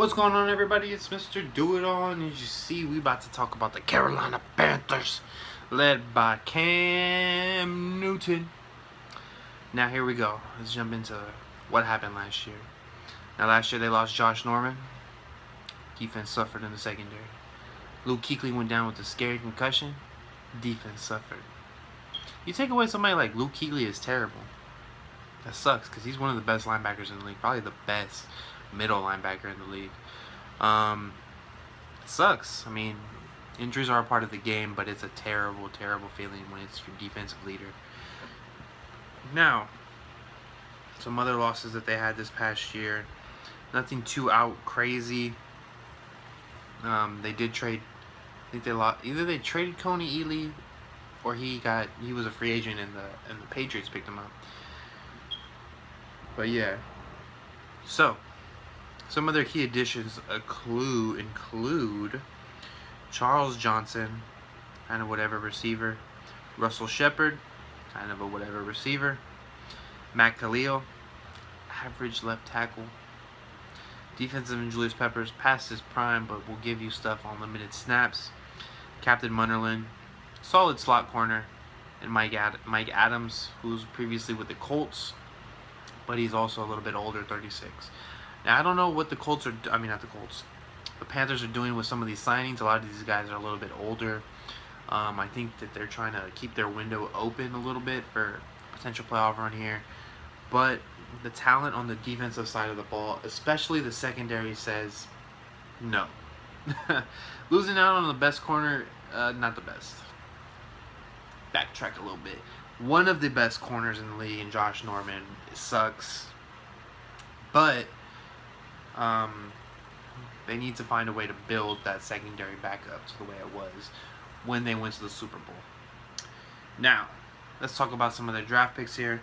What's going on, everybody? It's Mr. Do It All, and as you see, we about to talk about the Carolina Panthers, led by Cam Newton. Now here we go. Let's jump into what happened last year. Now last year they lost Josh Norman. Defense suffered in the secondary. Luke Kuechly went down with a scary concussion. Defense suffered. You take away somebody like Luke Kuechly, is terrible. That sucks because he's one of the best linebackers in the league, probably the best middle linebacker in the league. It sucks. I mean, injuries are a part of the game, but it's a terrible, terrible feeling when it's your defensive leader. Now, some other losses that they had this past year. Nothing too out crazy. They did trade. I think they lost. Either they traded Coney Ely, or he was a free agent and the Patriots picked him up. But yeah. So, some of their key additions include Charles Johnson, kind of whatever receiver. Russell Shepard, kind of a whatever receiver. Matt Khalil, average left tackle. Defensive and Julius Peppers, past his prime, but will give you stuff on limited snaps. Captain Munnerlyn, solid slot corner. And Mike Adams, who's previously with the Colts, but he's also a little bit older, 36. Now, I don't know what the Colts are... I mean, not the Colts. The Panthers are doing with some of these signings. A lot of these guys are a little bit older. I think that they're trying to keep their window open a little bit for potential playoff run here. But the talent on the defensive side of the ball, especially the secondary, says no. Losing out on the best corner, not the best. Backtrack a little bit. One of the best corners in the league, in Josh Norman, sucks. But they need to find a way to build that secondary back up to the way it was when they went to the Super Bowl. Now, let's talk about some of their draft picks here.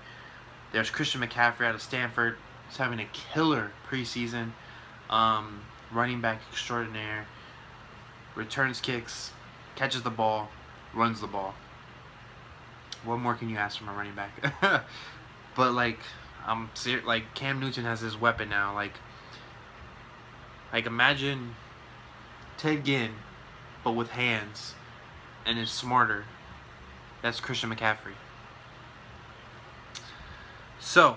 There's Christian McCaffrey out of Stanford. He's having a killer preseason. Running back extraordinaire. Returns kicks. Catches the ball. Runs the ball. What more can you ask from a running back? But like Cam Newton has his weapon now. Like imagine Ted Ginn, but with hands, and is smarter. That's Christian McCaffrey. So,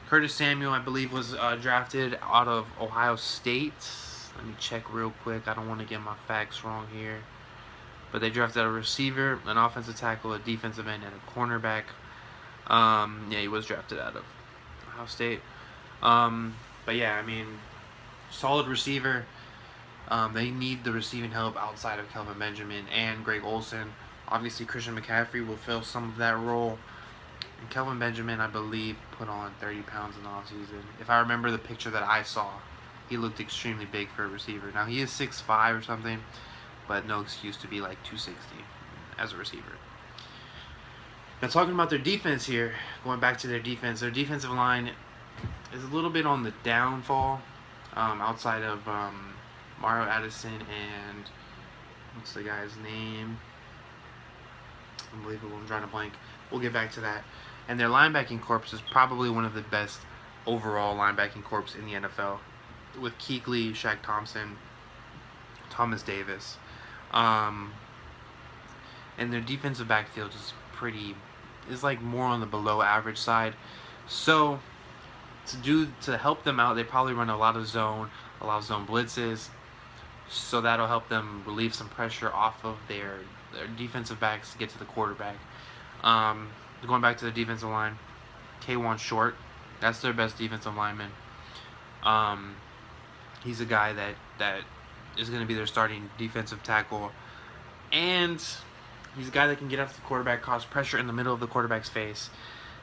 Curtis Samuel, I believe, was drafted out of Ohio State. Let me check real quick. I don't want to get my facts wrong here. But they drafted a receiver, an offensive tackle, a defensive end, and a cornerback. Yeah, he was drafted out of Ohio State. But yeah, I mean, solid receiver. They need the receiving help outside of Kelvin Benjamin and Greg Olsen. Obviously, Christian McCaffrey will fill some of that role. And Kelvin Benjamin, I believe, put on 30 pounds in the offseason. If I remember the picture that I saw, he looked extremely big for a receiver. Now, he is 6'5" or something, but no excuse to be like 260 as a receiver. Now, talking about their defense here, going back to their defensive line is a little bit on the downfall outside of Mario Addison and what's the guy's name? Unbelievable, I'm drawing a blank. We'll get back to that. And their linebacking corps is probably one of the best overall linebacking corps in the NFL, with Kuechly, Shaq Thompson, Thomas Davis. And their defensive backfield is like more on the below average side. So to help them out, they probably run a lot of zone blitzes. So that'll help them relieve some pressure off of their defensive backs to get to the quarterback. Going back to the defensive line, K'Wan Short, that's their best defensive lineman. He's a guy that is going to be their starting defensive tackle, and he's a guy that can get after the quarterback, cause pressure in the middle of the quarterback's face,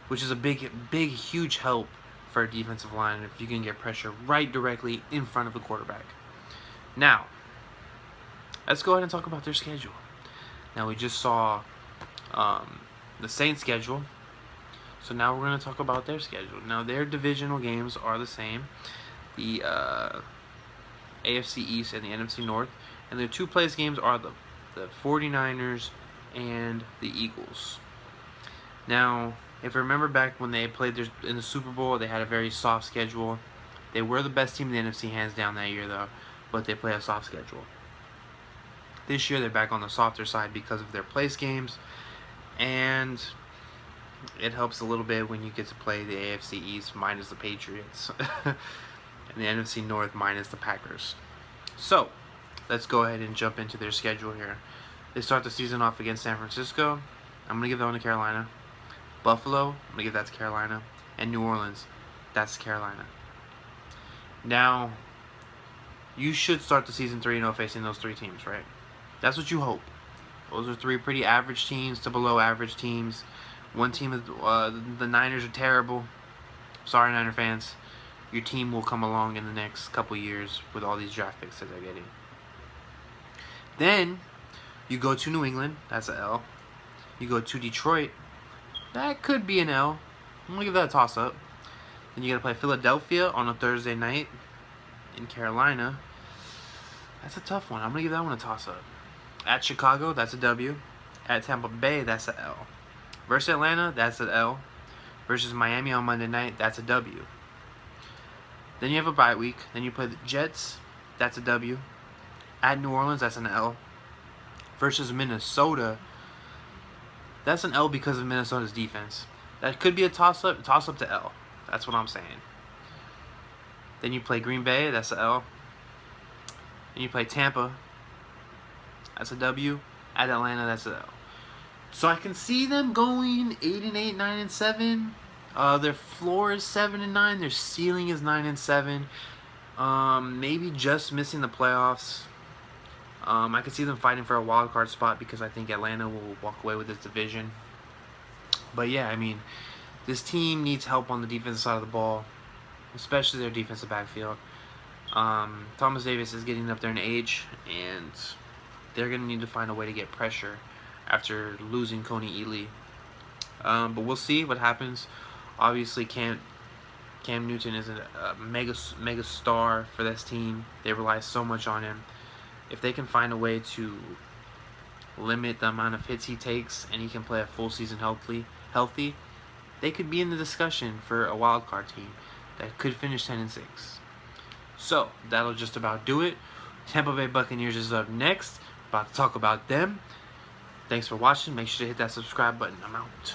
which is a big, huge help for a defensive line if you can get pressure right directly in front of the quarterback. Now, let's go ahead and talk about their schedule. Now, we just saw the Saints schedule, so now we're going to talk about their schedule. Now, their divisional games are the same. The AFC East and the NFC North. And their two-place games are the 49ers and the Eagles. Now, if you remember back when they played in the Super Bowl, they had a very soft schedule. They were the best team in the NFC hands down that year, though, but they play a soft schedule. This year, they're back on the softer side because of their place games, and it helps a little bit when you get to play the AFC East minus the Patriots and the NFC North minus the Packers. So, let's go ahead and jump into their schedule here. They start the season off against San Francisco. I'm going to give that one to Carolina. Buffalo, I'm going to give that to Carolina. And New Orleans, that's Carolina. Now, you should start the season 3-0 facing those three teams, right? That's what you hope. Those are three pretty average teams to below average teams. One team, the Niners are terrible. Sorry, Niner fans. Your team will come along in the next couple years with all these draft picks that they're getting. Then, you go to New England. That's an L. You go to Detroit. That could be an L. I'm going to give that a toss-up. Then you got to play Philadelphia on a Thursday night in Carolina. That's a tough one. I'm going to give that one a toss-up. At Chicago, that's a W. At Tampa Bay, that's an L. Versus Atlanta, that's an L. Versus Miami on Monday night, that's a W. Then you have a bye week. Then you play the Jets, that's a W. At New Orleans, that's an L. Versus Minnesota, that's an L because of Minnesota's defense. That could be a toss-up to L. That's what I'm saying. Then you play Green Bay, that's an L. Then you play Tampa, that's a W. At Atlanta, that's an L. So I can see them going 8-8, 9-7. Their floor is 7-9. Their ceiling is 9-7. Maybe just missing the playoffs. I could see them fighting for a wild card spot because I think Atlanta will walk away with this division. But yeah, I mean, this team needs help on the defensive side of the ball, especially their defensive backfield. Thomas Davis is getting up there in age, and they're going to need to find a way to get pressure after losing Coney Ealy. But we'll see what happens. Obviously, Cam Newton is a mega star for this team. They rely so much on him. If they can find a way to limit the amount of hits he takes and he can play a full season healthy, they could be in the discussion for a wild card team that could finish 10-6. So that'll just about do it. Tampa Bay Buccaneers is up next. About to talk about them. Thanks for watching. Make sure to hit that subscribe button. I'm out.